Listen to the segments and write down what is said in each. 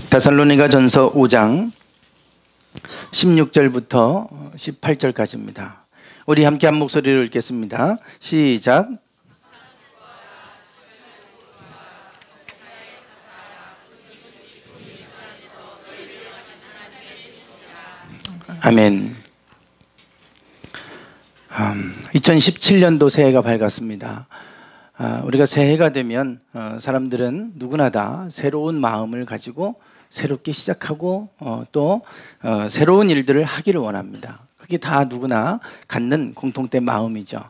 데살로니가 전서 5장 16절부터 18절까지입니다. 우리 함께 한 목소리로 읽겠습니다. 시작. 아멘. 2017년도 새해가 밝았습니다. 우리가 새해가 되면 사람들은 누구나 다 새로운 마음을 가지고 새롭게 시작하고 또 새로운 일들을 하기를 원합니다. 그게 다 누구나 갖는 공통된 마음이죠.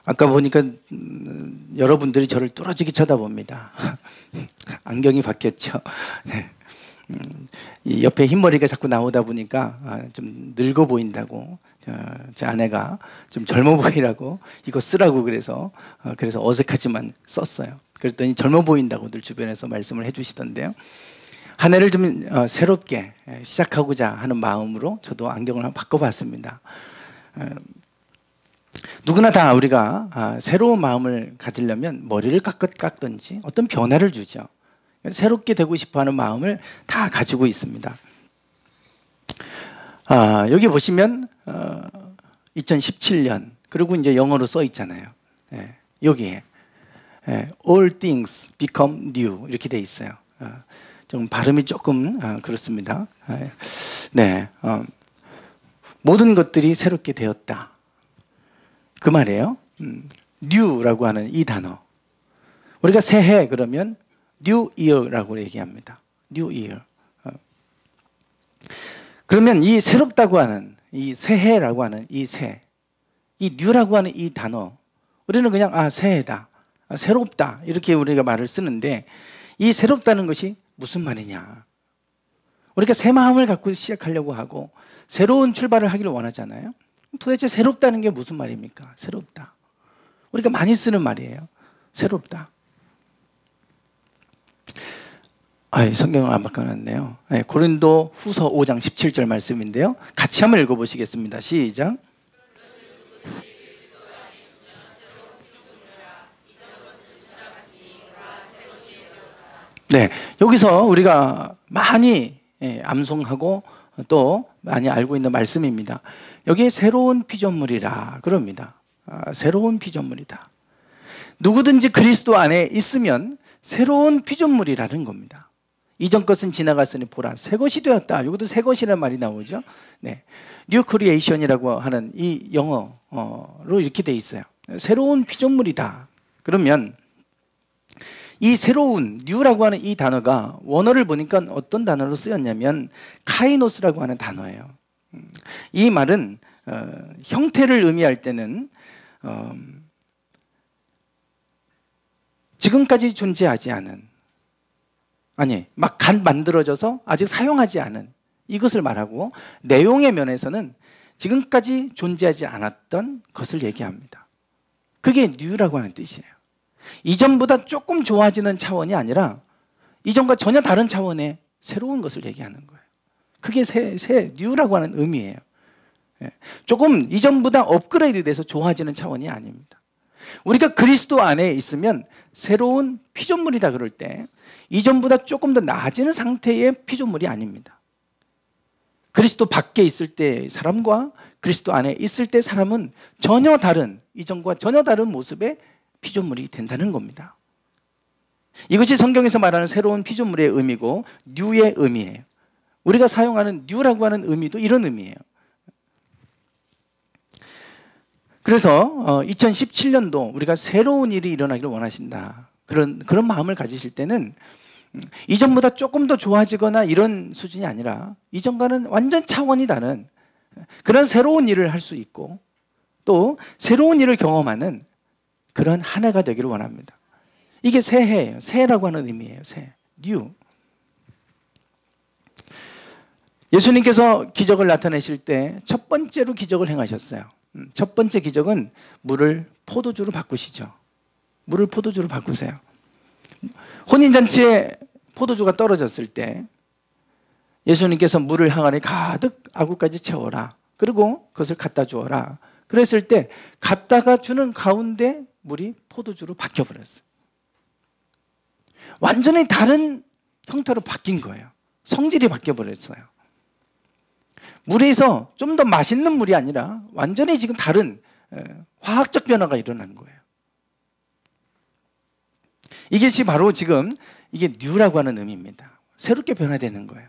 아까 보니까 여러분들이 저를 뚫어지게 쳐다봅니다. 안경이 바뀌었죠. 네. 이 옆에 흰머리가 자꾸 나오다 보니까 좀 늙어 보인다고 제 아내가 좀 젊어 보이라고 이거 쓰라고 그래서 어색하지만 썼어요. 그랬더니 젊어 보인다고 늘 주변에서 말씀을 해주시던데요. 한 해를 좀 새롭게 시작하고자 하는 마음으로 저도 안경을 한번 바꿔봤습니다. 누구나 다 우리가 새로운 마음을 가지려면 머리를 깎든지 어떤 변화를 주죠. 새롭게 되고 싶어하는 마음을 다 가지고 있습니다. 여기 보시면 2017년 그리고 이제 영어로 써 있잖아요. 여기에 All things become new 이렇게 돼 있어요. 좀 발음이 조금 그렇습니다. 네, 모든 것들이 새롭게 되었다. 그 말이에요. new라고 하는 이 단어. 우리가 새해 그러면 New Year라고 얘기합니다. New Year. 그러면 이 새롭다고 하는 이 새해라고 하는 이 새, 이 new라고 하는 이 단어, 우리는 그냥 새해다, 새롭다 이렇게 우리가 말을 쓰는데 이 새롭다는 것이 무슨 말이냐? 우리가 새 마음을 갖고 시작하려고 하고 새로운 출발을 하기를 원하잖아요. 도대체 새롭다는 게 무슨 말입니까? 새롭다. 우리가 많이 쓰는 말이에요. 새롭다. 성경을 안 바꿔놨네요. 고린도 후서 5장 17절 말씀인데요. 같이 한번 읽어보시겠습니다. 시작. 네, 여기서 우리가 많이 암송하고 또 많이 알고 있는 말씀입니다. 여기에 새로운 피조물이라 그럽니다. 새로운 피조물이다. 누구든지 그리스도 안에 있으면 새로운 피조물이라는 겁니다. 이전 것은 지나갔으니 보라 새 것이 되었다. 여기도 새 것이라는 말이 나오죠. 네, 뉴 크리에이션이라고 하는 이 영어로 이렇게 돼 있어요. 새로운 피조물이다. 그러면 이 새로운 뉴라고 하는 이 단어가 원어를 보니까 어떤 단어로 쓰였냐면 카이노스라고 하는 단어예요. 이 말은 형태를 의미할 때는 지금까지 존재하지 않은, 막 만들어져서 아직 사용하지 않은 이것을 말하고, 내용의 면에서는 지금까지 존재하지 않았던 것을 얘기합니다. 그게 뉴라고 하는 뜻이에요. 이전보다 조금 좋아지는 차원이 아니라 이전과 전혀 다른 차원의 새로운 것을 얘기하는 거예요. 그게 뉴라고 하는 의미예요. 조금 이전보다 업그레이드 돼서 좋아지는 차원이 아닙니다. 우리가 그리스도 안에 있으면 새로운 피조물이다 그럴 때 이전보다 조금 더 나아지는 상태의 피조물이 아닙니다. 그리스도 밖에 있을 때 사람과 그리스도 안에 있을 때 사람은 전혀 다른, 이전과 전혀 다른 모습의 피조물이 된다는 겁니다. 이것이 성경에서 말하는 새로운 피조물의 의미고 뉴의 의미예요. 우리가 사용하는 뉴라고 하는 의미도 이런 의미예요. 그래서 2017년도 우리가 새로운 일이 일어나기를 원하신다. 그런 마음을 가지실 때는 이전보다 조금 더 좋아지거나 이런 수준이 아니라 이전과는 완전 차원이 다른 그런 새로운 일을 할 수 있고 또 새로운 일을 경험하는 그런 한 해가 되기를 원합니다. 이게 새해예요. 새해라고 하는 의미예요. 새, 뉴. 예수님께서 기적을 나타내실 때 첫 번째로 기적을 행하셨어요. 첫 번째 기적은 물을 포도주로 바꾸시죠. 물을 포도주로 바꾸세요. 혼인잔치에 포도주가 떨어졌을 때 예수님께서 물을 항아리 가득 아구까지 채워라. 그리고 그것을 갖다 주어라. 그랬을 때 갖다가 주는 가운데 물이 포도주로 바뀌어버렸어요. 완전히 다른 형태로 바뀐 거예요. 성질이 바뀌어 버렸어요. 물에서 좀 더 맛있는 물이 아니라 완전히 지금 다른 화학적 변화가 일어난 거예요. 이것이 바로 지금 이게 뉴라고 하는 의미입니다. 새롭게 변화되는 거예요.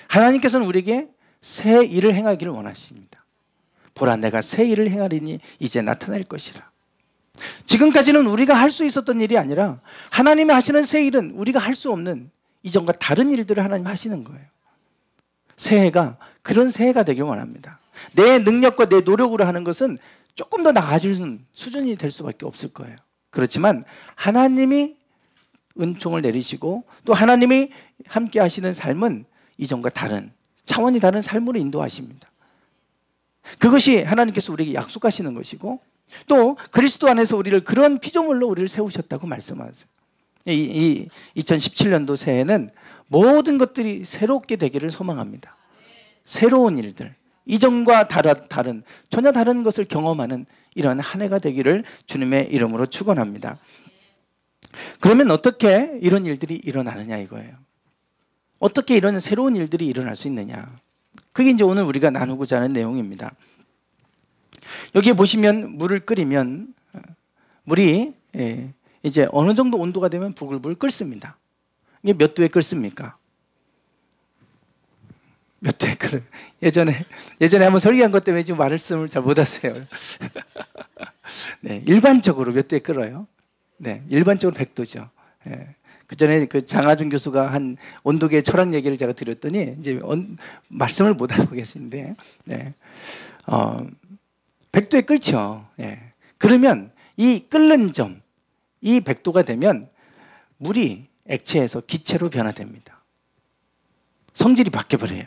하나님께서는 우리에게 새 일을 행하기를 원하십니다. 보라, 내가 새 일을 행하리니 이제 나타날 것이라. 지금까지는 우리가 할 수 있었던 일이 아니라 하나님이 하시는 새 일은 우리가 할 수 없는 이전과 다른 일들을 하나님 하시는 거예요. 새해가 그런 새해가 되길 원합니다. 내 능력과 내 노력으로 하는 것은 조금 더 나아지는 수준이 될 수밖에 없을 거예요. 그렇지만 하나님이 은총을 내리시고 또 하나님이 함께 하시는 삶은 이전과 다른 차원이 다른 삶으로 인도하십니다. 그것이 하나님께서 우리에게 약속하시는 것이고 또 그리스도 안에서 우리를 그런 피조물로 우리를 세우셨다고 말씀하세요. 이 2017년도 새해는 모든 것들이 새롭게 되기를 소망합니다. 새로운 일들, 이전과 다른 전혀 다른 것을 경험하는 이런 한 해가 되기를 주님의 이름으로 축원합니다. 그러면 어떻게 이런 일들이 일어나느냐 이거예요. 어떻게 이런 새로운 일들이 일어날 수 있느냐. 그게 이제 오늘 우리가 나누고자 하는 내용입니다. 여기에 보시면 물을 끓이면 물이 이제 어느 정도 온도가 되면 부글부글 끓습니다. 이게 몇 도에 끓습니까? 몇 도에 끓어요? 예전에 한번 설계한 것 때문에 지금 말씀을 잘 못하세요. 네, 일반적으로 몇 도에 끓어요? 네, 일반적으로 100도죠. 네. 그 전에 그 장하준 교수가 한 온도계 철학 얘기를 제가 드렸더니 이제 말씀을 못 하고 계신데, 네. 100도에 끓죠. 네. 그러면 이 끓는 점, 이 100도가 되면 물이 액체에서 기체로 변화됩니다. 성질이 바뀌어버려요.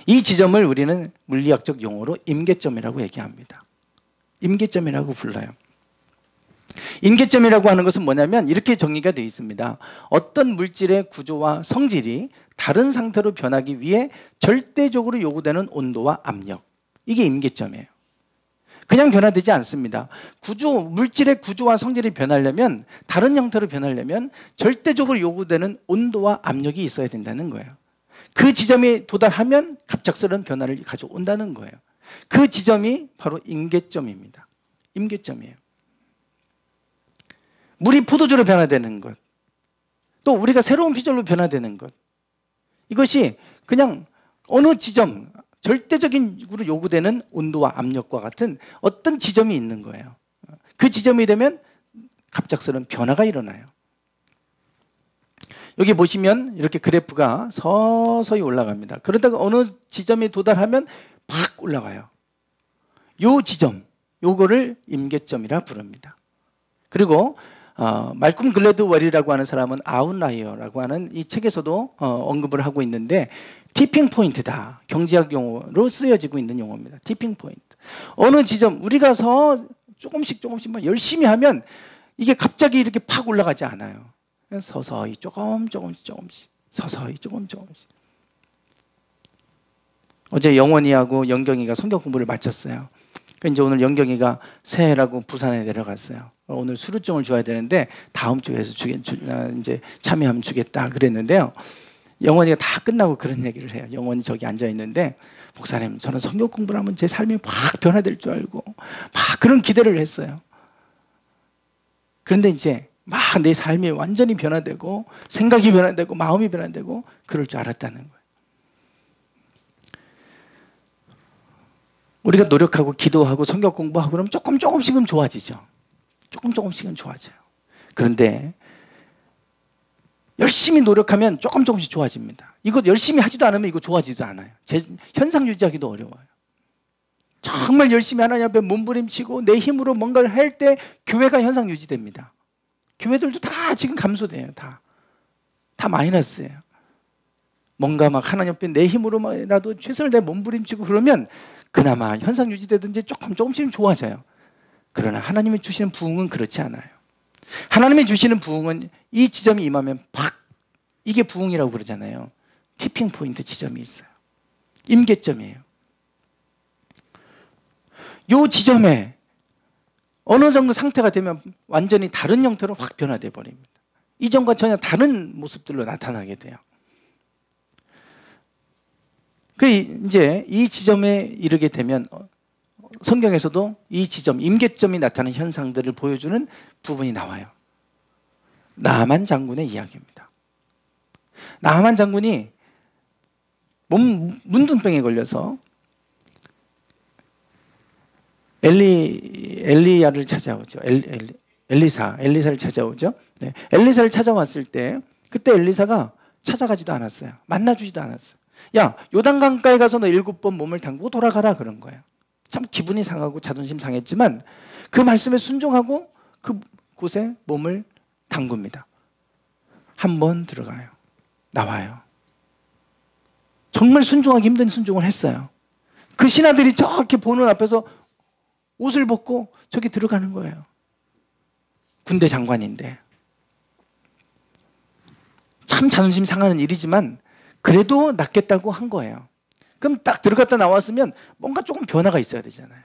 이 지점을 우리는 물리학적 용어로 임계점이라고 얘기합니다. 임계점이라고 불러요. 임계점이라고 하는 것은 뭐냐면 이렇게 정의가 되어 있습니다. 어떤 물질의 구조와 성질이 다른 상태로 변하기 위해 절대적으로 요구되는 온도와 압력, 이게 임계점이에요. 그냥 변화되지 않습니다. 물질의 구조와 성질이 변하려면, 다른 형태로 변하려면 절대적으로 요구되는 온도와 압력이 있어야 된다는 거예요. 그 지점에 도달하면 갑작스러운 변화를 가져온다는 거예요. 그 지점이 바로 임계점입니다. 임계점이에요. 물이 포도주로 변화되는 것, 또 우리가 새로운 피조물로 변화되는 것, 이것이 그냥 어느 지점, 절대적으로 요구되는 온도와 압력과 같은 어떤 지점이 있는 거예요. 그 지점이 되면 갑작스러운 변화가 일어나요. 여기 보시면 이렇게 그래프가 서서히 올라갑니다. 그러다가 어느 지점에 도달하면 팍 올라가요. 요 지점, 요거를 임계점이라 부릅니다. 그리고 말콤 글래드웰이라고 하는 사람은 아웃라이어라고 하는 이 책에서도 언급을 하고 있는데, 티핑 포인트다, 경제학 용어로 쓰여지고 있는 용어입니다. 티핑 포인트. 어느 지점, 우리가 조금씩 막 열심히 하면 이게 갑자기 이렇게 팍 올라가지 않아요. 서서히 조금씩 서서히 조금씩. 어제 영원이하고 영경이가 성경 공부를 마쳤어요. 이제 오늘 영경이가 새해라고 부산에 내려갔어요. 오늘 수료증을 줘야 되는데 다음 주에서 이제 참여하면 주겠다 그랬는데요. 영원이가 다 끝나고 그런 얘기를 해요. 영원이 저기 앉아 있는데, 목사님, 저는 성경 공부를 하면 제 삶이 막 변화될 줄 알고 막 그런 기대를 했어요. 그런데 이제 막 내 삶이 완전히 변화되고 생각이 변화되고 마음이 변화되고 그럴 줄 알았다는 거예요. 우리가 노력하고 기도하고 성경 공부하고 그러면 조금씩은 좋아지죠. 조금씩은 좋아져요. 그런데 열심히 노력하면 조금씩 좋아집니다. 이거 열심히 하지도 않으면 이거 좋아지지도 않아요. 현상 유지하기도 어려워요. 정말 열심히 하나님 앞에 몸부림치고 내 힘으로 뭔가를 할 때 교회가 현상 유지됩니다. 교회들도 다 지금 감소돼요. 다 마이너스예요. 뭔가 막 하나님 앞에 내 힘으로만이라도 최선을 다해 몸부림치고 그러면 그나마 현상 유지되든지 조금씩 좋아져요. 그러나 하나님이 주시는 부흥은 그렇지 않아요. 하나님이 주시는 부흥은 이 지점이 임하면 팍, 이게 부흥이라고 그러잖아요. 티핑 포인트 지점이 있어요. 임계점이에요. 이 지점에 어느 정도 상태가 되면 완전히 다른 형태로 확 변화돼 버립니다. 이전과 전혀 다른 모습들로 나타나게 돼요. 이제 이 지점에 이르게 되면 성경에서도 이 지점, 임계점이 나타나는 현상들을 보여주는 부분이 나와요. 나아만 장군의 이야기입니다. 나아만 장군이 문둥병에 걸려서 엘리야를 찾아오죠. 엘리사를 찾아오죠. 네. 엘리사를 찾아왔을 때 그때 엘리사가 찾아가지도 않았어요. 만나주지도 않았어요. 야, 요단강가에 가서 너 7번 몸을 담그고 돌아가라 그런 거예요. 참 기분이 상하고 자존심 상했지만 그 말씀에 순종하고 그곳에 몸을 담굽니다. 한 번 들어가요. 나와요. 정말 순종하기 힘든 순종을 했어요. 그 신하들이 저렇게 보는 앞에서 옷을 벗고 저기 들어가는 거예요. 군대 장관인데. 참 자존심 상하는 일이지만 그래도 낫겠다고 한 거예요. 그럼 딱 들어갔다 나왔으면 뭔가 조금 변화가 있어야 되잖아요.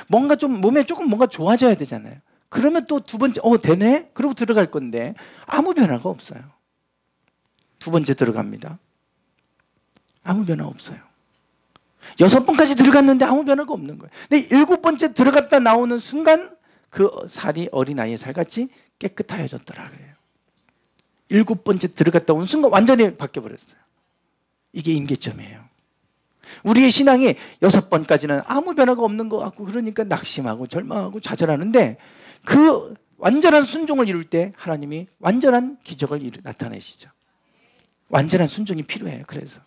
뭔가 좀 몸에 조금 뭔가 좋아져야 되잖아요. 그러면 또 두 번째 되네? 그러고 들어갈 건데 아무 변화가 없어요. 두 번째 들어갑니다. 아무 변화 없어요. 6번까지 들어갔는데 아무 변화가 없는 거예요. 근데 7번째 들어갔다 나오는 순간 그 살이 어린아이의 살같이 깨끗하여졌더라 그래요. 7번째 들어갔다 온 순간 완전히 바뀌어버렸어요. 이게 임계점이에요. 우리의 신앙이 6번까지는 아무 변화가 없는 것 같고 그러니까 낙심하고 절망하고 좌절하는데 그 완전한 순종을 이룰 때 하나님이 완전한 기적을 나타내시죠. 완전한 순종이 필요해요. 그래서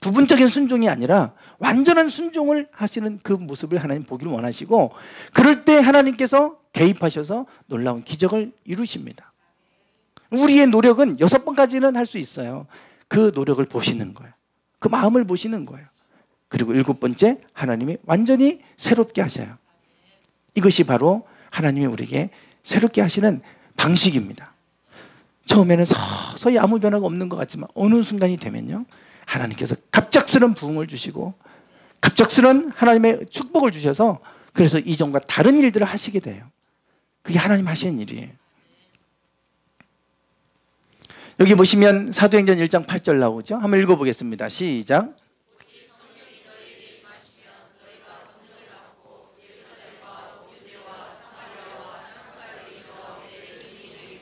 부분적인 순종이 아니라 완전한 순종을 하시는 그 모습을 하나님 보기를 원하시고 그럴 때 하나님께서 개입하셔서 놀라운 기적을 이루십니다. 우리의 노력은 6번까지는 할 수 있어요. 그 노력을 보시는 거예요. 그 마음을 보시는 거예요. 그리고 7번째 하나님이 완전히 새롭게 하셔요. 이것이 바로 하나님이 우리에게 새롭게 하시는 방식입니다. 처음에는 서서히 아무 변화가 없는 것 같지만 어느 순간이 되면요 하나님께서 갑작스러운 부흥을 주시고 갑작스러운 하나님의 축복을 주셔서 그래서 이전과 다른 일들을 하시게 돼요. 그게 하나님 하시는 일이에요. 여기 보시면 사도행전 1장 8절 나오죠. 한번 읽어보겠습니다. 시작.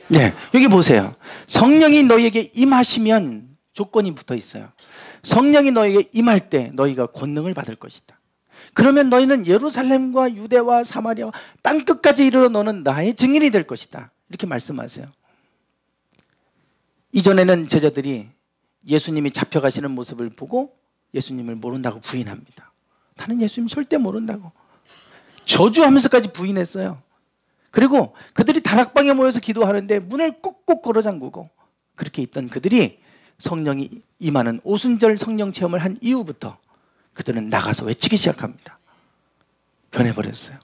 네, 여기 보세요. 성령이 너희에게 임하시면 조건이 붙어 있어요. 성령이 너희에게 임할 때 너희가 권능을 받을 것이다. 그러면 너희는 예루살렘과 유대와 사마리아와 땅끝까지 이르러 너는 나의 증인이 될 것이다. 이렇게 말씀하세요. 이전에는 제자들이 예수님이 잡혀가시는 모습을 보고 예수님을 모른다고 부인합니다. 나는 예수님 절대 모른다고 저주하면서까지 부인했어요. 그리고 그들이 다락방에 모여서 기도하는데 문을 꾹꾹 걸어 잠그고 그렇게 있던 그들이 성령이 임하는 오순절 성령 체험을 한 이후부터 그들은 나가서 외치기 시작합니다. 변해버렸어요.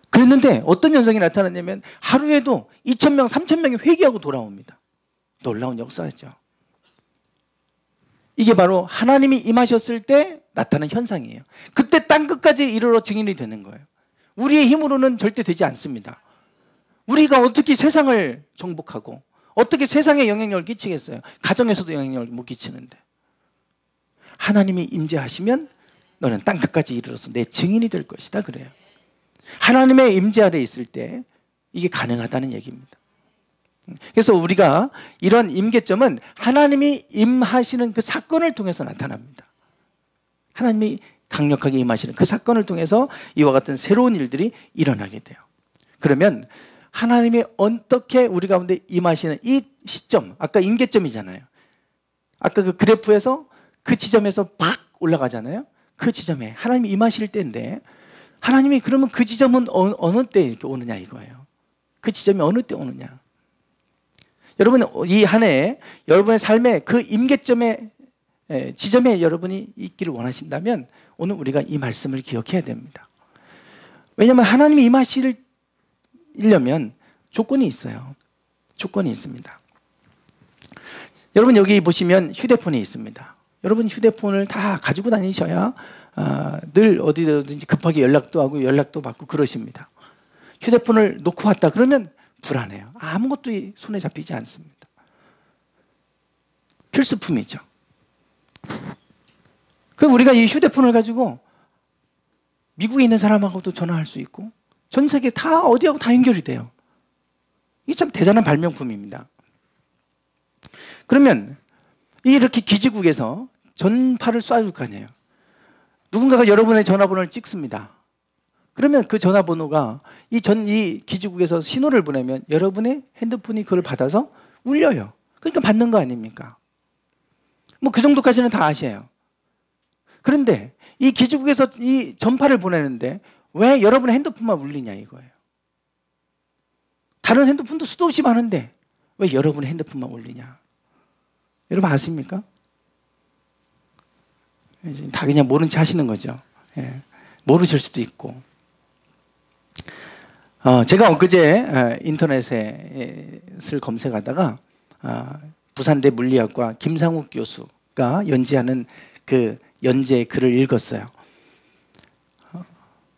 그랬는데 어떤 현상이 나타났냐면 하루에도 2,000명, 3,000명이 회개하고 돌아옵니다. 놀라운 역사죠. 이게 바로 하나님이 임하셨을 때 나타난 현상이에요. 그때 땅끝까지 이르러 증인이 되는 거예요. 우리의 힘으로는 절대 되지 않습니다. 우리가 어떻게 세상을 정복하고 어떻게 세상에 영향력을 끼치겠어요? 가정에서도 영향력을 못 끼치는데 하나님이 임재하시면 너는 땅끝까지 이르러서 내 증인이 될 것이다 그래요. 하나님의 임재 아래 있을 때 이게 가능하다는 얘기입니다. 그래서 우리가 이런 임계점은 하나님이 임하시는 그 사건을 통해서 나타납니다. 하나님이 강력하게 임하시는 그 사건을 통해서 이와 같은 새로운 일들이 일어나게 돼요. 그러면 하나님이 어떻게 우리 가운데 임하시는 이 시점, 아까 임계점이잖아요. 아까 그 그래프에서 그 지점에서 팍 올라가잖아요. 그 지점에 하나님이 임하실 때인데 하나님이 그러면 그 지점은 어느 때 이렇게 오느냐 이거예요. 그 지점이 어느 때 오느냐. 여러분 이 한 해에 여러분의 삶에 그 임계점에 지점에 여러분이 있기를 원하신다면 오늘 우리가 이 말씀을 기억해야 됩니다. 왜냐하면 하나님이 임하시려면 조건이 있어요. 조건이 있습니다. 여러분 여기 보시면 휴대폰이 있습니다. 여러분 휴대폰을 다 가지고 다니셔야 늘 어디든지 급하게 연락도 하고 연락도 받고 그러십니다. 휴대폰을 놓고 왔다 그러면 불안해요. 아무것도 손에 잡히지 않습니다. 필수품이죠. 그럼 우리가 이 휴대폰을 가지고 미국에 있는 사람하고도 전화할 수 있고 전 세계 다 어디하고 다 연결이 돼요. 이게 참 대단한 발명품입니다. 그러면 이렇게 기지국에서 전파를 쏴줄 거 아니에요. 누군가가 여러분의 전화번호를 찍습니다. 그러면 그 전화번호가 이 기지국에서 신호를 보내면 여러분의 핸드폰이 그걸 받아서 울려요. 그러니까 받는 거 아닙니까? 뭐 그 정도까지는 다 아셔요. 그런데 이 기지국에서 이 전파를 보내는데 왜 여러분의 핸드폰만 울리냐 이거예요. 다른 핸드폰도 수도 없이 많은데 왜 여러분의 핸드폰만 울리냐? 여러분 아십니까? 다 그냥 모른 체 하시는 거죠. 예. 모르실 수도 있고. 제가 엊그제 인터넷을 검색하다가 부산대 물리학과 김상욱 교수가 연재하는 그 연재 글을 읽었어요.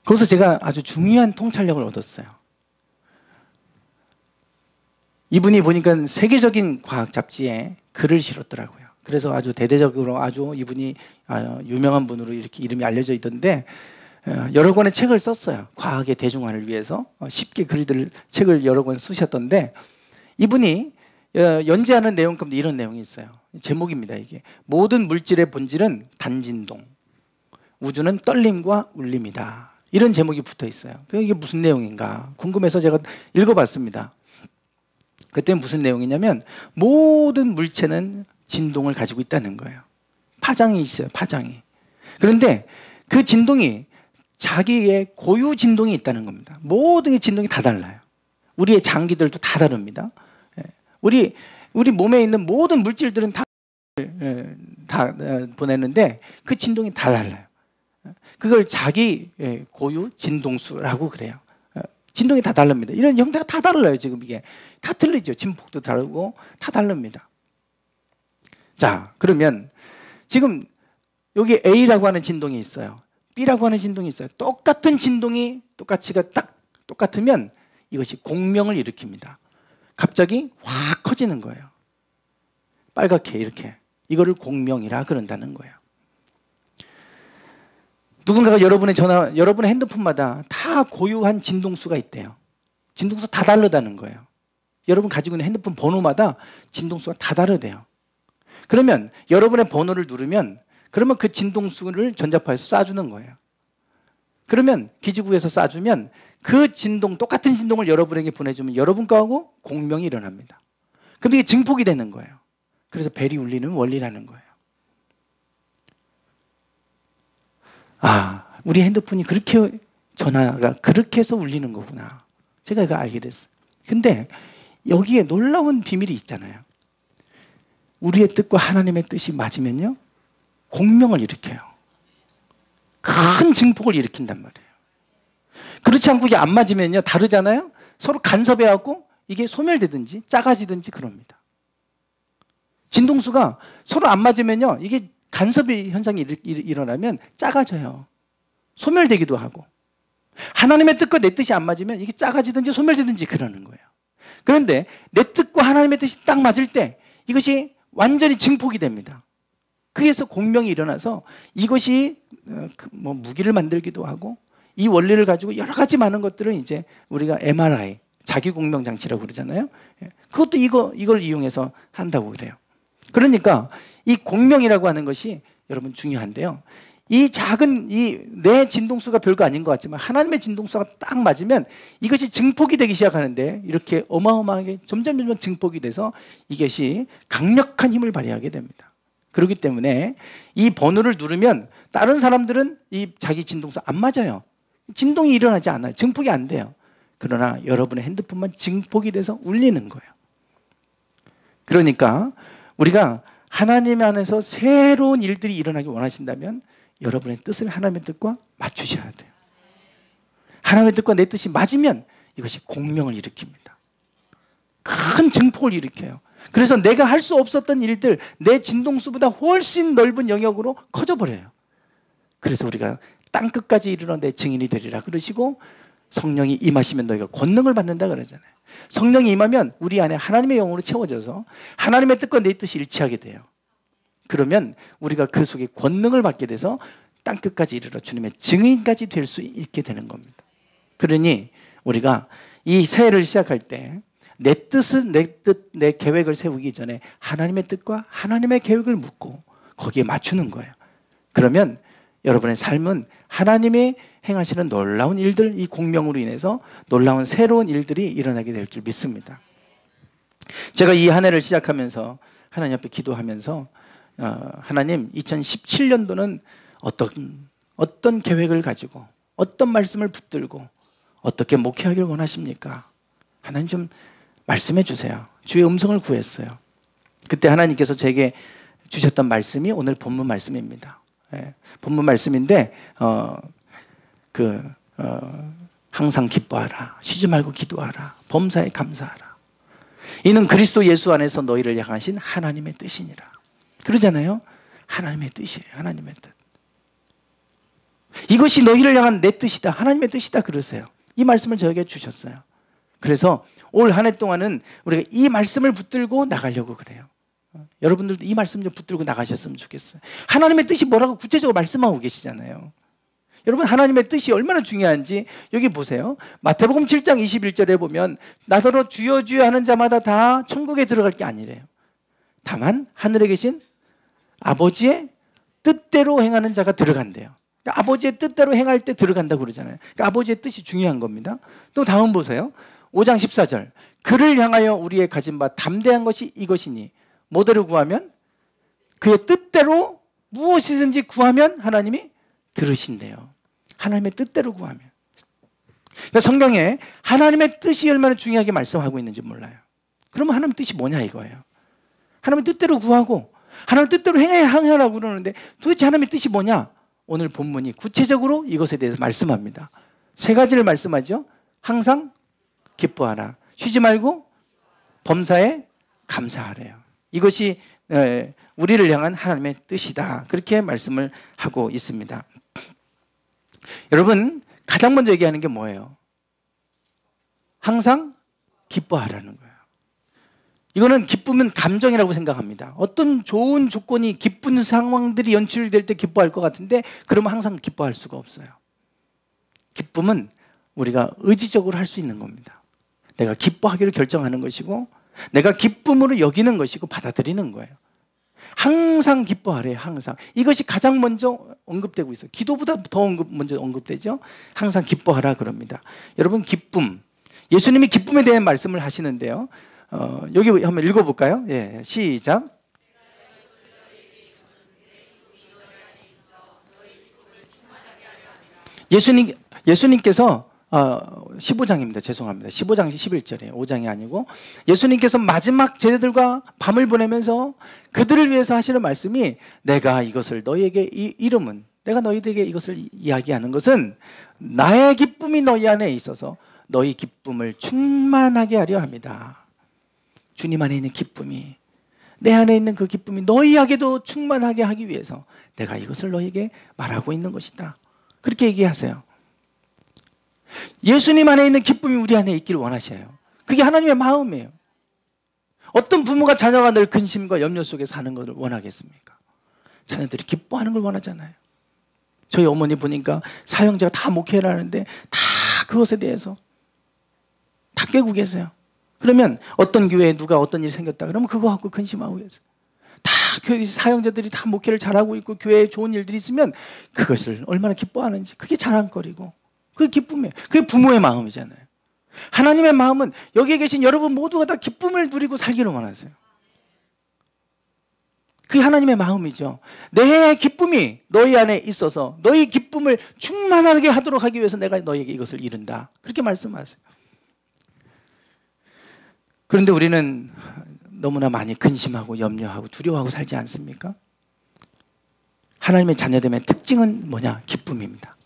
거기서 제가 아주 중요한 통찰력을 얻었어요. 이분이 보니까 세계적인 과학 잡지에 글을 실었더라고요. 그래서 아주 대대적으로 아주 이분이 유명한 분으로 이렇게 이름이 알려져 있던데 여러 권의 책을 썼어요. 과학의 대중화를 위해서 쉽게 책을 여러 권 쓰셨던데 이분이 연재하는 내용 가운데 이런 내용이 있어요. 제목입니다. 이게 모든 물질의 본질은 단진동, 우주는 떨림과 울림이다. 이런 제목이 붙어 있어요. 이게 무슨 내용인가 궁금해서 제가 읽어봤습니다. 그때 무슨 내용이냐면 모든 물체는 진동을 가지고 있다는 거예요. 파장이 있어요. 파장이. 그런데 그 진동이 자기의 고유 진동이 있다는 겁니다. 모든 진동이 다 달라요. 우리의 장기들도 다 다릅니다. 우리 몸에 있는 모든 물질들은 다 보내는데 그 진동이 다 달라요. 그걸 자기 고유 진동수라고 그래요. 진동이 다 다릅니다. 이런 형태가 다 달라요. 지금 이게 다 틀리죠. 진폭도 다르고 다 다릅니다. 자, 그러면 지금 여기 A라고 하는 진동이 있어요. B라고 하는 진동이 있어요. 똑같은 진동이 똑같으면 이것이 공명을 일으킵니다. 갑자기 확 커지는 거예요. 빨갛게 이렇게. 이거를 공명이라 그런다는 거예요. 누군가가 여러분의 핸드폰마다 다 고유한 진동수가 있대요. 진동수 다 다르다는 거예요. 여러분 가지고 있는 핸드폰 번호마다 진동수가 다 다르대요. 그러면 여러분의 번호를 누르면 그러면 그 진동수를 전자파에서 쏴주는 거예요. 그러면 기지국에서 쏴주면 그 똑같은 진동을 여러분에게 보내주면 여러분 거하고 공명이 일어납니다. 그럼 이게 증폭이 되는 거예요. 그래서 벨이 울리는 원리라는 거예요. 우리 핸드폰이 전화가 그렇게 해서 울리는 거구나. 제가 이거 알게 됐어요. 근데 여기에 놀라운 비밀이 있잖아요. 우리의 뜻과 하나님의 뜻이 맞으면요, 공명을 일으켜요. 큰 증폭을 일으킨단 말이에요. 그렇지 않고 이게 안 맞으면요, 다르잖아요? 서로 간섭해갖고 이게 소멸되든지 작아지든지 그럽니다. 진동수가 서로 안 맞으면요, 이게 간섭의 현상이 일어나면 작아져요. 소멸되기도 하고. 하나님의 뜻과 내 뜻이 안 맞으면 이게 작아지든지 소멸되든지 그러는 거예요. 그런데 내 뜻과 하나님의 뜻이 딱 맞을 때 이것이 완전히 증폭이 됩니다. 그래서 공명이 일어나서 이것이 무기를 만들기도 하고 이 원리를 가지고 여러 가지 많은 것들을 이제 우리가 MRI, 자기 공명 장치라고 그러잖아요. 그것도 이걸 이용해서 한다고 그래요. 그러니까 이 공명이라고 하는 것이 여러분 중요한데요. 이 작은 내 진동수가 별거 아닌 것 같지만 하나님의 진동수가 딱 맞으면 이것이 증폭이 되기 시작하는데 이렇게 어마어마하게 점점 증폭이 돼서 이것이 강력한 힘을 발휘하게 됩니다. 그렇기 때문에 이 번호를 누르면 다른 사람들은 이 자기 진동수 안 맞아요. 진동이 일어나지 않아요. 증폭이 안 돼요. 그러나 여러분의 핸드폰만 증폭이 돼서 울리는 거예요. 그러니까 우리가 하나님 안에서 새로운 일들이 일어나기 원하신다면 여러분의 뜻을 하나님의 뜻과 맞추셔야 돼요. 하나님의 뜻과 내 뜻이 맞으면 이것이 공명을 일으킵니다. 큰 증폭을 일으켜요. 그래서 내가 할 수 없었던 일들, 내 진동수보다 훨씬 넓은 영역으로 커져버려요. 그래서 우리가 땅끝까지 이르러 내 증인이 되리라 그러시고 성령이 임하시면 너희가 권능을 받는다 그러잖아요. 성령이 임하면 우리 안에 하나님의 영으로 채워져서 하나님의 뜻과 내 뜻이 일치하게 돼요. 그러면 우리가 그 속에 권능을 받게 돼서 땅끝까지 이르러 주님의 증인까지 될 수 있게 되는 겁니다. 그러니 우리가 이 새해를 시작할 때 내 뜻은 내 뜻, 내 계획을 세우기 전에 하나님의 뜻과 하나님의 계획을 묻고 거기에 맞추는 거예요. 그러면 여러분의 삶은 하나님의 행하시는 놀라운 일들, 이 공명으로 인해서 놀라운 새로운 일들이 일어나게 될 줄 믿습니다. 제가 이 한 해를 시작하면서 하나님 앞에 기도하면서 하나님 2017년도는 어떤 계획을 가지고 어떤 말씀을 붙들고 어떻게 목회하길 원하십니까? 하나님 좀 말씀해 주세요. 주의 음성을 구했어요. 그때 하나님께서 제게 주셨던 말씀이 오늘 본문 말씀입니다. 본문 말씀인데 항상 기뻐하라, 쉬지 말고 기도하라, 범사에 감사하라. 이는 그리스도 예수 안에서 너희를 향하신 하나님의 뜻이니라. 그러잖아요. 하나님의 뜻이에요. 하나님의 뜻. 이것이 너희를 향한 내 뜻이다, 하나님의 뜻이다 그러세요. 이 말씀을 저에게 주셨어요. 그래서 올 한 해 동안은 우리가 이 말씀을 붙들고 나가려고 그래요. 여러분들도 이 말씀 좀 붙들고 나가셨으면 좋겠어요. 하나님의 뜻이 뭐라고 구체적으로 말씀하고 계시잖아요. 여러분, 하나님의 뜻이 얼마나 중요한지 여기 보세요. 마태복음 7장 21절에 보면 나더러 주여 주여 하는 자마다 다 천국에 들어갈 게 아니래요. 다만 하늘에 계신 아버지의 뜻대로 행하는 자가 들어간대요. 그러니까 아버지의 뜻대로 행할 때 들어간다고 그러잖아요. 그러니까 아버지의 뜻이 중요한 겁니다. 또 다음 보세요. 5장 14절. 그를 향하여 우리의 가진 바 담대한 것이 이것이니 뭐대로 구하면 그의 뜻대로 무엇이든지 구하면 하나님이 들으신대요. 하나님의 뜻대로 구하면. 그러니까 성경에 하나님의 뜻이 얼마나 중요하게 말씀하고 있는지 몰라요. 그러면 하나님의 뜻이 뭐냐 이거예요. 하나님의 뜻대로 구하고 하나님의 뜻대로 행하라고 그러는데 도대체 하나님의 뜻이 뭐냐? 오늘 본문이 구체적으로 이것에 대해서 말씀합니다. 세 가지를 말씀하죠. 항상 기뻐하라, 쉬지 말고 범사에 감사하래요. 이것이 우리를 향한 하나님의 뜻이다. 그렇게 말씀을 하고 있습니다. 여러분, 가장 먼저 얘기하는 게 뭐예요? 항상 기뻐하라는 거예요. 이거는 기쁨은 감정이라고 생각합니다. 어떤 좋은 조건이, 기쁜 상황들이 연출될 때 기뻐할 것 같은데 그러면 항상 기뻐할 수가 없어요. 기쁨은 우리가 의지적으로 할 수 있는 겁니다. 내가 기뻐하기로 결정하는 것이고 내가 기쁨으로 여기는 것이고 받아들이는 거예요. 항상 기뻐하래요. 항상. 이것이 가장 먼저 언급되고 있어요. 기도보다 더 먼저 언급되죠. 항상 기뻐하라 그럽니다. 여러분, 기쁨, 예수님이 기쁨에 대한 말씀을 하시는데요. 여기 한번 읽어볼까요? 예, 시작. 예수님께서 15장입니다. 죄송합니다. 15장 11절이에요. 5장이 아니고 예수님께서 마지막 제자들과 밤을 보내면서 그들을 위해서 하시는 말씀이 내가 이것을 너희에게 이름은 내가 너희들에게 이것을 이야기하는 것은 나의 기쁨이 너희 안에 있어서 너희 기쁨을 충만하게 하려 합니다. 주님 안에 있는 기쁨이, 내 안에 있는 그 기쁨이 너희에게도 충만하게 하기 위해서 내가 이것을 너희에게 말하고 있는 것이다. 그렇게 얘기하세요. 예수님 안에 있는 기쁨이 우리 안에 있기를 원하셔요. 그게 하나님의 마음이에요. 어떤 부모가 자녀가 늘 근심과 염려 속에 사는 것을 원하겠습니까? 자녀들이 기뻐하는 걸 원하잖아요. 저희 어머니 보니까 사형제가 다 목회를 하는데 다 그것에 대해서 다 깨고 계세요. 그러면 어떤 교회에 누가 어떤 일이 생겼다 그러면 그거 갖고 근심하고 계세요. 다 교회 사형제들이 다 목회를 잘하고 있고 교회에 좋은 일들이 있으면 그것을 얼마나 기뻐하는지, 그게 자랑거리고 그게 기쁨이에요. 그게 부모의 마음이잖아요. 하나님의 마음은 여기에 계신 여러분 모두가 다 기쁨을 누리고 살기를 원하세요. 그게 하나님의 마음이죠. 내 기쁨이 너희 안에 있어서 너희 기쁨을 충만하게 하도록 하기 위해서 내가 너희에게 이것을 이룬다. 그렇게 말씀하세요. 그런데 우리는 너무나 많이 근심하고 염려하고 두려워하고 살지 않습니까? 하나님의 자녀됨의 특징은 뭐냐? 기쁨입니다.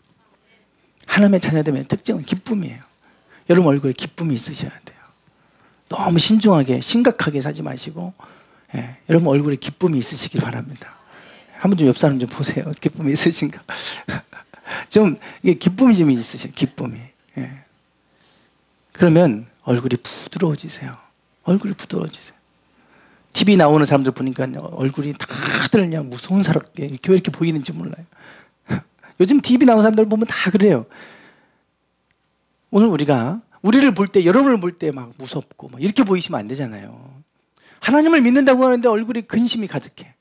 하나님의 자녀됨의 특징은 기쁨이에요. 여러분 얼굴에 기쁨이 있으셔야 돼요. 너무 신중하게 심각하게 사지 마시고 여러분 얼굴에 기쁨이 있으시길 바랍니다. 한번 좀 옆 사람 좀 보세요. 기쁨이 있으신가? 좀 기쁨이 좀 있으세요. 기쁨이. 그러면 얼굴이 부드러워지세요. 얼굴이 부드러워지세요. TV 나오는 사람들 보니까 얼굴이 다들 그냥 무서운 사람께 왜 이렇게 보이는지 몰라요. 요즘 TV 나오는 사람들 보면 다 그래요. 오늘 우리를 볼 때, 여러분을 볼 때 막 무섭고 막 이렇게 보이시면 안 되잖아요. 하나님을 믿는다고 하는데 얼굴에 근심이 가득해.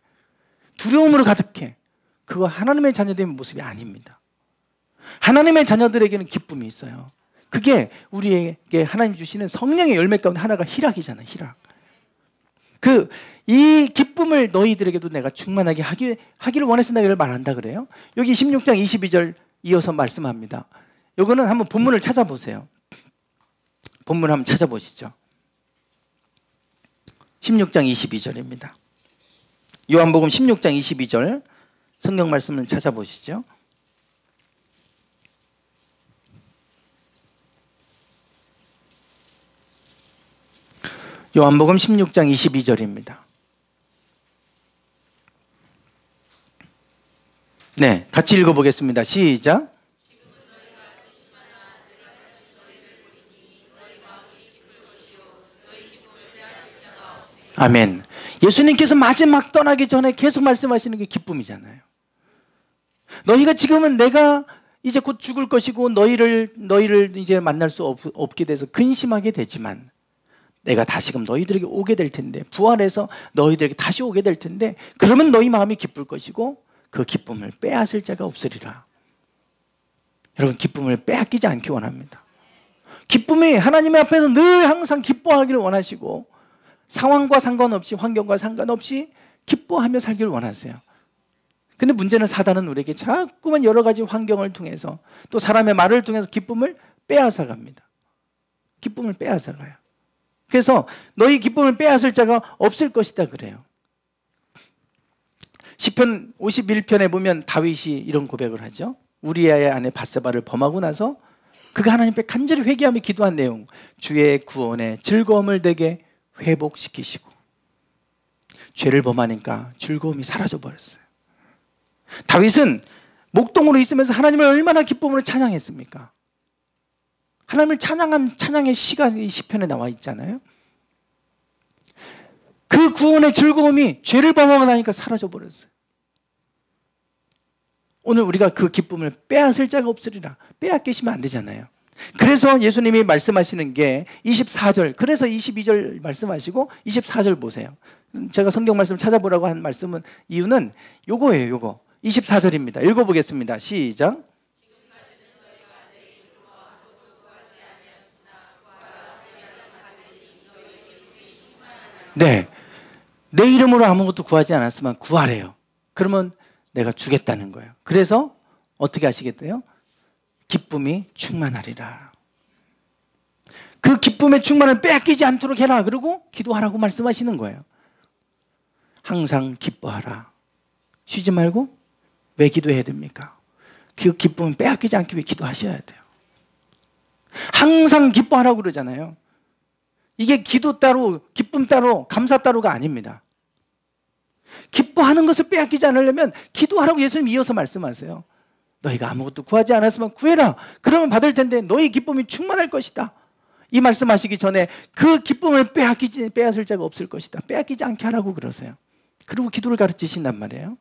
두려움으로 가득해. 그거 하나님의 자녀된 모습이 아닙니다. 하나님의 자녀들에게는 기쁨이 있어요. 그게 우리에게 하나님 주시는 성령의 열매 가운데 하나가 희락이잖아요. 희락. 이 기쁨을 너희들에게도 내가 충만하게 하기를 원했습니다를 말한다 그래요. 여기 16장 22절 이어서 말씀합니다. 요거는 한번 본문을 찾아보세요. 본문 한번 찾아보시죠. 16장 22절입니다. 요한복음 16장 22절 성경 말씀을 찾아보시죠. 요한복음 16장 22절입니다. 네, 같이 읽어보겠습니다. 시작. 아멘. 예수님께서 마지막 떠나기 전에 계속 말씀하시는 게 기쁨이잖아요. 너희가 지금은 내가 이제 곧 죽을 것이고 너희를 이제 만날 수 없게 돼서 근심하게 되지만 내가 다시금 너희들에게 오게 될 텐데, 부활해서 너희들에게 다시 오게 될 텐데, 그러면 너희 마음이 기쁠 것이고 그 기쁨을 빼앗을 자가 없으리라. 여러분, 기쁨을 빼앗기지 않기 원합니다. 기쁨이 하나님의 앞에서 늘 항상 기뻐하기를 원하시고, 상황과 상관없이, 환경과 상관없이 기뻐하며 살기를 원하세요. 근데 문제는 사단은 우리에게 자꾸만 여러 가지 환경을 통해서 또 사람의 말을 통해서 기쁨을 빼앗아 갑니다. 기쁨을 빼앗아 가요. 그래서 너희 기쁨을 빼앗을 자가 없을 것이다 그래요. 시편 51편에 보면 다윗이 이런 고백을 하죠. 우리아의 아내 밧세바를 범하고 나서 그가 하나님 앞에 간절히 회개하며 기도한 내용, 주의 구원의 즐거움을 내게 회복시키시고. 죄를 범하니까 즐거움이 사라져 버렸어요. 다윗은 목동으로 있으면서 하나님을 얼마나 기쁨으로 찬양했습니까? 하나님을 찬양한 찬양의 시가 이 시편에 나와 있잖아요. 그 구원의 즐거움이 죄를 범하고 나니까 사라져 버렸어요. 오늘 우리가 그 기쁨을 빼앗을 자가 없으리라. 빼앗기시면 안 되잖아요. 그래서 예수님이 말씀하시는 게 24절, 그래서 22절 말씀하시고 24절 보세요. 제가 성경 말씀 찾아보라고 한 말씀은 이유는 요거예요. 요거 24절입니다. 읽어보겠습니다. 시작. 네, 내 이름으로 아무것도 구하지 않았으면 구하래요. 그러면 내가 주겠다는 거예요. 그래서 어떻게 하시겠대요? 기쁨이 충만하리라. 그 기쁨의 충만을 빼앗기지 않도록 해라. 그리고 기도하라고 말씀하시는 거예요. 항상 기뻐하라. 쉬지 말고 왜 기도해야 됩니까? 그 기쁨을 빼앗기지 않기 위해 기도하셔야 돼요. 항상 기뻐하라고 그러잖아요. 이게 기도 따로, 기쁨 따로, 감사 따로가 아닙니다. 기뻐하는 것을 빼앗기지 않으려면 기도하라고 예수님 이어서 말씀하세요. 너희가 아무것도 구하지 않았으면 구해라. 그러면 받을 텐데 너희 기쁨이 충만할 것이다. 이 말씀하시기 전에 그 기쁨을 빼앗을 자가 없을 것이다. 빼앗기지 않게 하라고 그러세요. 그리고 기도를 가르치신단 말이에요.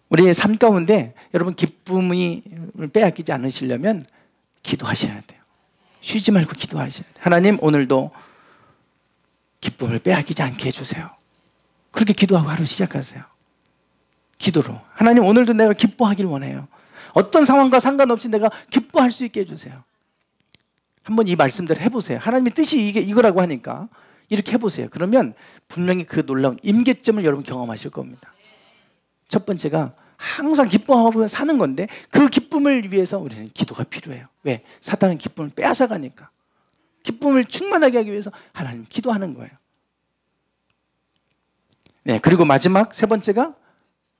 우리의 삶 가운데 여러분 기쁨을 빼앗기지 않으시려면 기도하셔야 돼요. 쉬지 말고 기도하셔야 돼요. 하나님, 오늘도 기쁨을 빼앗기지 않게 해주세요. 그렇게 기도하고 하루 시작하세요. 기도로. 하나님, 오늘도 내가 기뻐하길 원해요. 어떤 상황과 상관없이 내가 기뻐할 수 있게 해주세요. 한번 이 말씀대로 해보세요. 하나님의 뜻이 이거라고 하니까 이렇게 해보세요. 그러면 분명히 그 놀라운 임계점을 여러분 경험하실 겁니다. 첫 번째가 항상 기뻐하고 사는 건데 그 기쁨을 위해서 우리는 기도가 필요해요. 왜? 사탄은 기쁨을 빼앗아가니까. 기쁨을 충만하게 하기 위해서 하나님 기도하는 거예요. 네, 그리고 마지막 세 번째가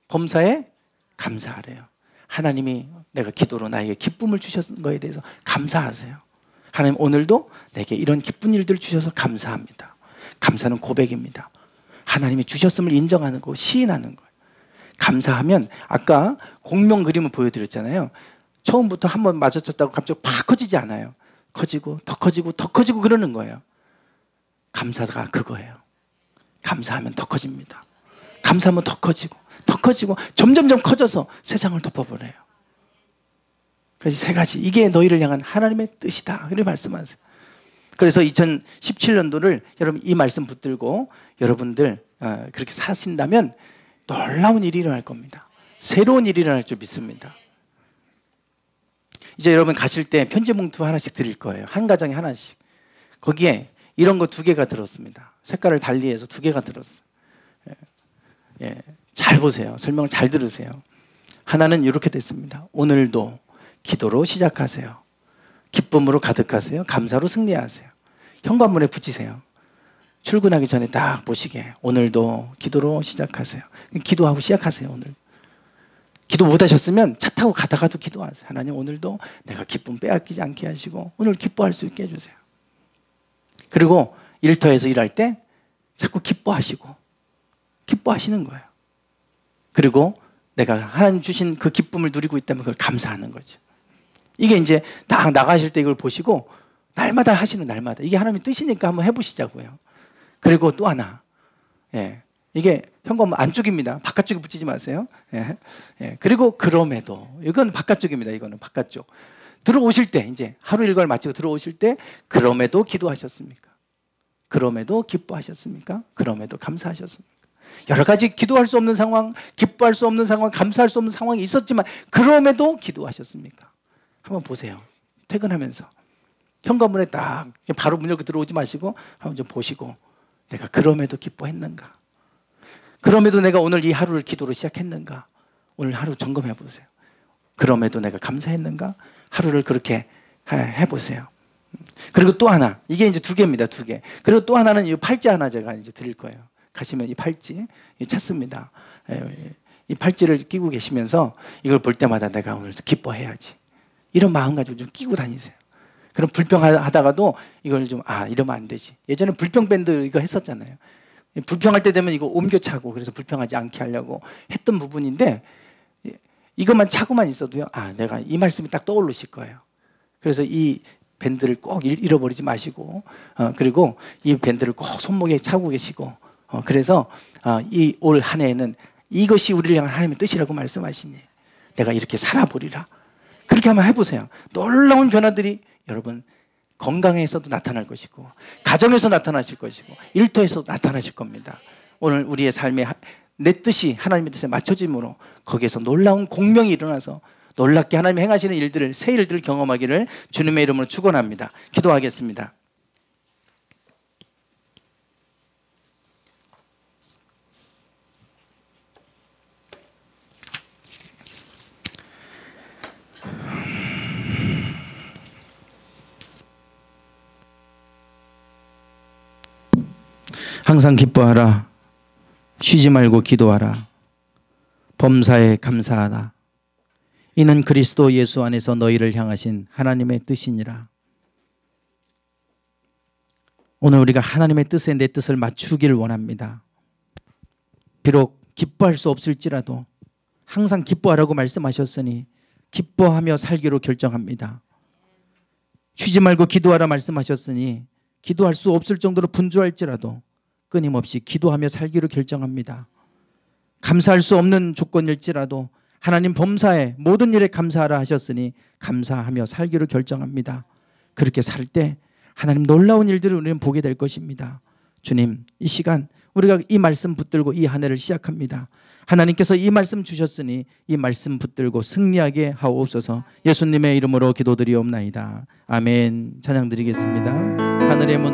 범사에 감사하래요. 하나님이 내가 기도로 나에게 기쁨을 주신 거에 대해서 감사하세요. 하나님, 오늘도 내게 이런 기쁜 일들을 주셔서 감사합니다. 감사는 고백입니다. 하나님이 주셨음을 인정하는 거, 시인하는 거예요. 감사하면 아까 공명 그림을 보여드렸잖아요. 처음부터 한 번 맞아쳤다고 갑자기 팍 커지지 않아요. 커지고 더 커지고 더 커지고 그러는 거예요. 감사가 그거예요. 감사하면 더 커집니다. 감사하면 더 커지고 더 커지고 점점점 커져서 세상을 덮어버려요. 그래서 세 가지, 이게 너희를 향한 하나님의 뜻이다 이렇게 말씀하세요. 그래서 2017년도를 여러분 이 말씀 붙들고 여러분들 그렇게 사신다면 놀라운 일이 일어날 겁니다. 새로운 일이 일어날 줄 믿습니다. 이제 여러분 가실 때 편지 봉투 하나씩 드릴 거예요. 한 가정에 하나씩. 거기에 이런 거 2개가 들었습니다. 색깔을 달리해서 2개가 들었어요. 잘 보세요. 설명을 잘 들으세요. 하나는 이렇게 됐습니다. 오늘도 기도로 시작하세요. 기쁨으로 가득하세요. 감사로 승리하세요. 현관문에 붙이세요. 출근하기 전에 딱 보시게. 오늘도 기도로 시작하세요. 기도하고 시작하세요. 오늘. 기도 못하셨으면 차 타고 가다가도 기도하세요. 하나님 오늘도 내가 기쁨 빼앗기지 않게 하시고 오늘 기뻐할 수 있게 해주세요. 그리고 일터에서 일할 때 자꾸 기뻐하시고 기뻐하시는 거예요. 그리고 내가 하나님 주신 그 기쁨을 누리고 있다면 그걸 감사하는 거죠. 이게 이제 딱 나가실 때 이걸 보시고 날마다 하시는, 날마다 이게 하나님의 뜻이니까 한번 해보시자고요. 그리고 또 하나, 이게 현관문 안쪽입니다. 바깥쪽에 붙이지 마세요. 그리고 그럼에도, 이건 바깥쪽입니다. 이거는 바깥쪽. 들어오실 때, 이제 하루 일과를 마치고 들어오실 때 그럼에도 기도하셨습니까? 그럼에도 기뻐하셨습니까? 그럼에도 감사하셨습니까? 여러 가지 기도할 수 없는 상황, 기뻐할 수 없는 상황, 감사할 수 없는 상황이 있었지만 그럼에도 기도하셨습니까? 한번 보세요. 퇴근하면서 현관문에 딱 바로 문 열고 들어오지 마시고 한번 좀 보시고, 내가 그럼에도 기뻐했는가? 그럼에도 내가 오늘 이 하루를 기도로 시작했는가? 오늘 하루 점검해 보세요. 그럼에도 내가 감사했는가? 하루를 그렇게 해보세요. 그리고 또 하나, 이게 이제 2개입니다. 2개. 그리고 또 하나는 이 팔찌 하나 제가 이제 드릴 거예요. 가시면 이 팔찌 찾습니다. 이 팔찌를 끼고 계시면서 이걸 볼 때마다 내가 오늘 기뻐해야지, 이런 마음 가지고 좀 끼고 다니세요. 그럼 불평하다가도 이걸 좀, 이러면 안 되지. 예전에 불평밴드 이거 했었잖아요. 불평할 때 되면 이거 옮겨 차고, 그래서 불평하지 않게 하려고 했던 부분인데, 이것만 차고만 있어도요, 내가 이 말씀이 딱 떠오르실 거예요. 그래서 이 밴드를 꼭 잃어버리지 마시고, 그리고 이 밴드를 꼭 손목에 차고 계시고, 그래서 이 올 한 해에는 이것이 우리를 향한 하나님의 뜻이라고 말씀하시니 내가 이렇게 살아보리라. 그렇게 한번 해보세요. 놀라운 변화들이 여러분 건강에서도 나타날 것이고, 가정에서 나타나실 것이고, 일터에서 나타나실 겁니다. 오늘 우리의 삶에 내 뜻이 하나님의 뜻에 맞춰짐으로 거기에서 놀라운 공명이 일어나서 놀랍게 하나님이 행하시는 일들을, 새 일들을 경험하기를 주님의 이름으로 축원합니다. 기도하겠습니다. 항상 기뻐하라. 쉬지 말고 기도하라. 범사에 감사하라. 이는 그리스도 예수 안에서 너희를 향하신 하나님의 뜻이니라. 오늘 우리가 하나님의 뜻에 내 뜻을 맞추길 원합니다. 비록 기뻐할 수 없을지라도 항상 기뻐하라고 말씀하셨으니 기뻐하며 살기로 결정합니다. 쉬지 말고 기도하라 말씀하셨으니 기도할 수 없을 정도로 분주할지라도 끊임없이 기도하며 살기로 결정합니다. 감사할 수 없는 조건일지라도 하나님 범사에 모든 일에 감사하라 하셨으니 감사하며 살기로 결정합니다. 그렇게 살 때 하나님 놀라운 일들을 우리는 보게 될 것입니다. 주님, 이 시간 우리가 이 말씀 붙들고 이 한 해를 시작합니다. 하나님께서 이 말씀 주셨으니 이 말씀 붙들고 승리하게 하옵소서. 예수님의 이름으로 기도드리옵나이다. 아멘. 찬양 드리겠습니다. 하늘의 문